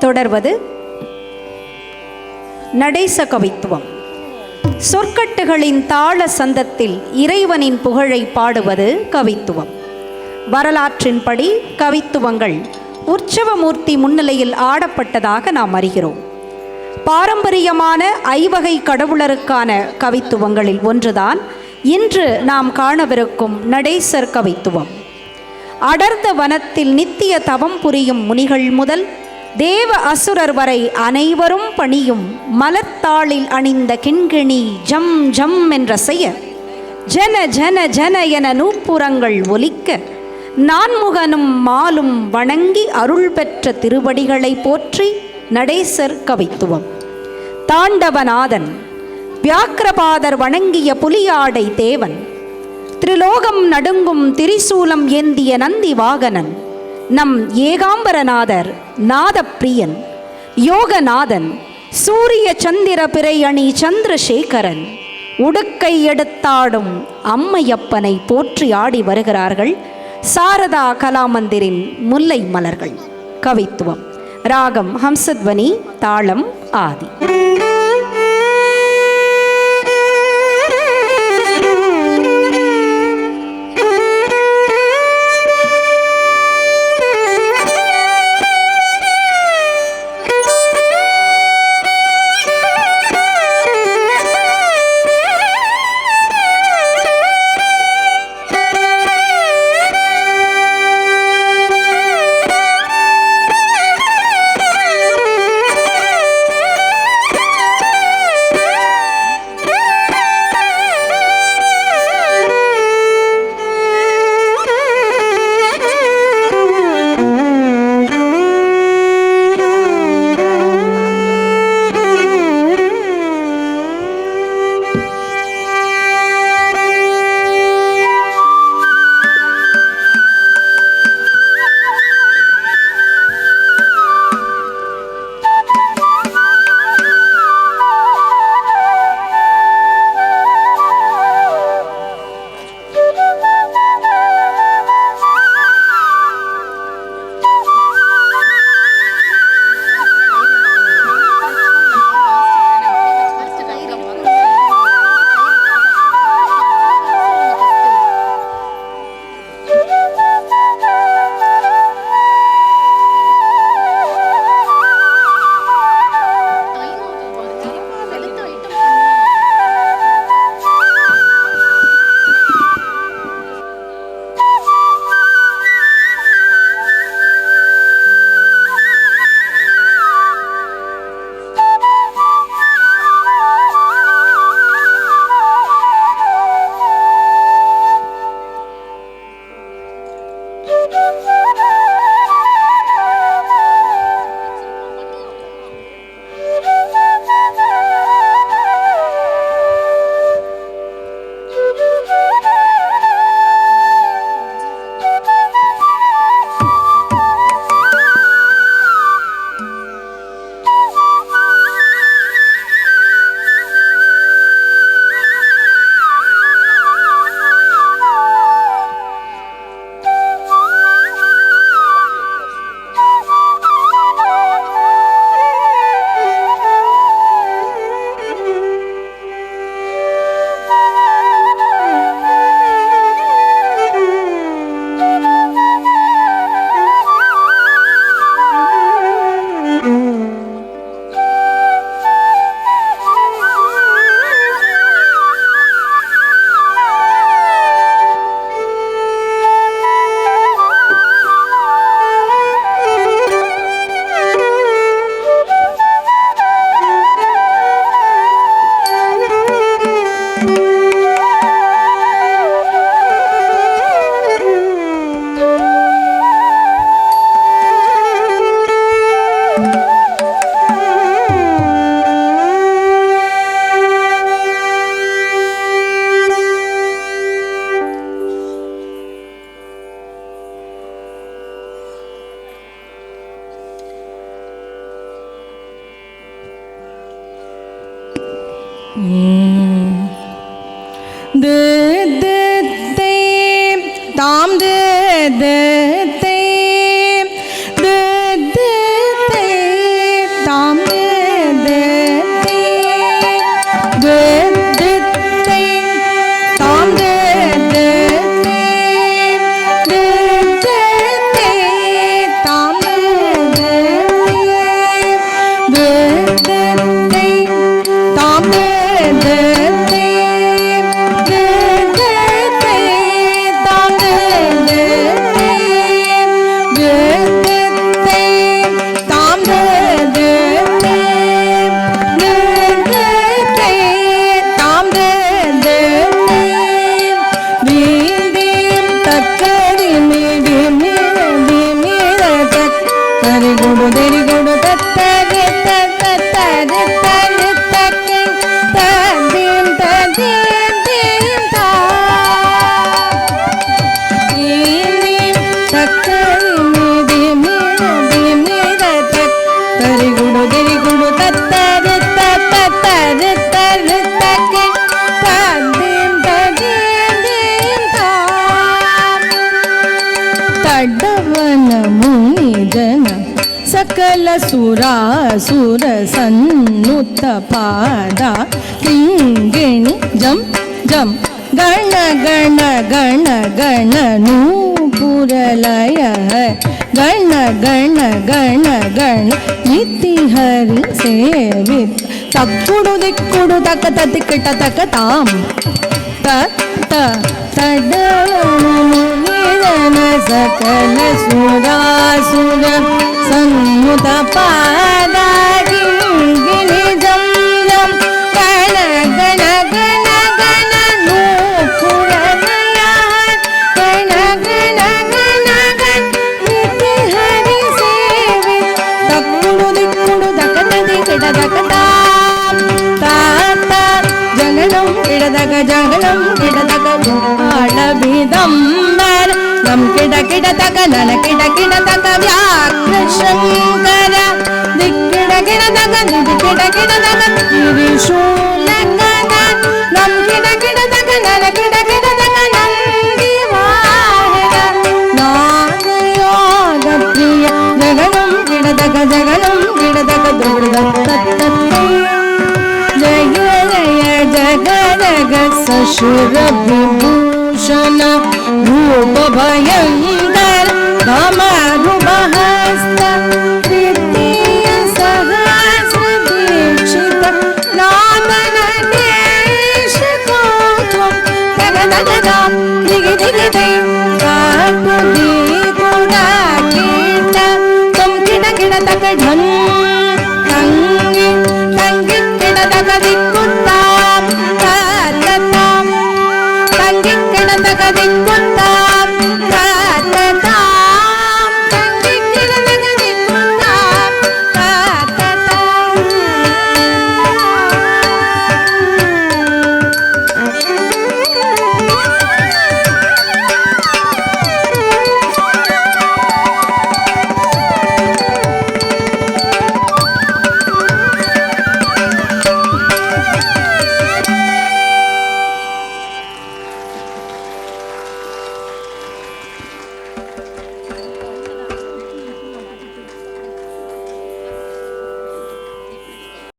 தொடர்வது நடேச கவித்துவம். சொற்கட்டுகளின் தாள சந்தத்தில் இறைவனின் புகழை பாடுவது கவித்துவம். வரலாற்றின்படி கவித்துவங்கள் உற்சவமூர்த்தி முன்னிலையில் ஆடப்பட்டதாக நாம் அறிகிறோம். பாரம்பரியமான ஐவகை கடவுளருக்கான கவித்துவங்களில் ஒன்றுதான் இன்று நாம் காணவிருக்கும் நடேசர் கவித்துவம். அடர்ந்த வனத்தில் நித்திய தவம் புரியும் முனிகள் முதல் தேவ அசுரர் வரை அனைவரும் பணியும் மலர்த்தாளில் அணிந்த கிண்கிணி ஜம் ஜம் என்ற செய்ய ஜன ஜன ஜன என நூப்புறங்கள் ஒலிக்க நான்முகனும் மாலும் வணங்கி அருள் பெற்ற திருவடிகளை போற்றி நடேசர் கவித்துவம். தாண்டவநாதன் வியாக்கிரபாதர் வணங்கிய புலியாடை தேவன், திரிலோகம் நடுங்கும் திரிசூலம் ஏந்திய நந்தி வாகனன், நம் ஏகாம்பரநாதர் நாதப்பிரியன் யோகநாதன், சூரிய சந்திர பிறை அணி சந்திரசேகரன், உடுக்கை எடுத்தாடும் அம்மையப்பனை போற்றி ஆடி வருகிறார்கள் சாரதா கலாமந்திரின் முல்லை மலர்கள். கவித்துவம். ராகம் ஹம்சத்வனி, தாளம் ஆதி. Tam ತರಿಗುಡು ದಿರಿಗುಡು ತತ್ತರಿ ತತ್ತರಿ ತತ್ತಕ್ಕೆ ತದ್ದೀಂ ತದ್ದೀಂ ತಡ್ಡವನ ಮುನಿ ಜನ ಸಕಲ ಸುರಾಸುರ ಸನ್ನುತ ಪಾದ ಕಿಂಗಿಣಿ ಜಂ ಜಂ ಗಣ ಗಣ ಗಣ ಗಣ ನೂಪುರಲಯ ಗಣ ಗಣ ಗಣ ಗಣ ನಿತಿ ಹರಿ ಸೇವಿತ್ ತಕ್ಕುಡು ದಿಕ್ಕುಡು ತಕ ತತಿಕಟ ತಕ ತಾಂ ತಡನ ಸಕಲ ಸುರಾಸುರ ಸನ್ನುತ ಪಾದ ಗಿಣಿ ಜಂ ಜಂ ಗಣ ಗಣ ಗಣ ಗಣ ನೂಪುರಲಯ ಗಣ ಗಣ ಗಣ ಗಣ ನಿತಿ ಹರಿ ಸೇವೆ ತಕ್ಕುಡು ದಿಕ್ಕುಡು ದಕತದಿ ಕಿಡದಕತಾಂ ತಾತ ಜಗಣಂ ಕಿಡದಕ ಜಗಣಂ ಕಿಡದಕ ಆಳಬಿದಂಬರ ನಂ ಕಿಡ ಕಿಡದಕ ನನ ಕಿಡ ಕಿಡದಕ ವ್ಯಾಘ್ರ ಶಂಕರ ದಿಕ್ಕಿಡ ಕಿಡದಕ ನಿಧಿ ಕಿಡ ಕಿಡದಕ ಗಿರಿಶೂಲಕನ ನಂ ಕಿಡ ಕಿಡದಕ ನನ ಕಿಡ ಕಿಡದಕ ನಂದಿ ವಾಹನ ನಾಗಯೋಗ ಪ್ರಿಯ ಜಗಣಂ ಕಿಡದಕ ಜಗಣಂ ಕಿಡದಕ ದುರ್ದತ್ತ ಜಯ ಜಯ ಜಗ ಜಗ ಸಶುರ ವಿಭೂಷಣ ರೂಪ ಭಯಂಕರ ಧಮರುಬಹಸ್ತ ತೃತೀಯ ಸಹಸ್ರ ದೀಕ್ಷಿತ ನಾಮನಟೇಶ ಕೋತ್ವಂ ಗಗನಗದ ದಿಗಿ ದಿಗಿದೆ ಕಾಟುದಿ ಕೂಡ ಕೀಟ ತುಂ ಕಿಡ ಕಿಡ ತಕ ಢಂ ತಂಗಿ ತಂಗಿ ಕಿಡ ತಕ ದಿಕ್ಕು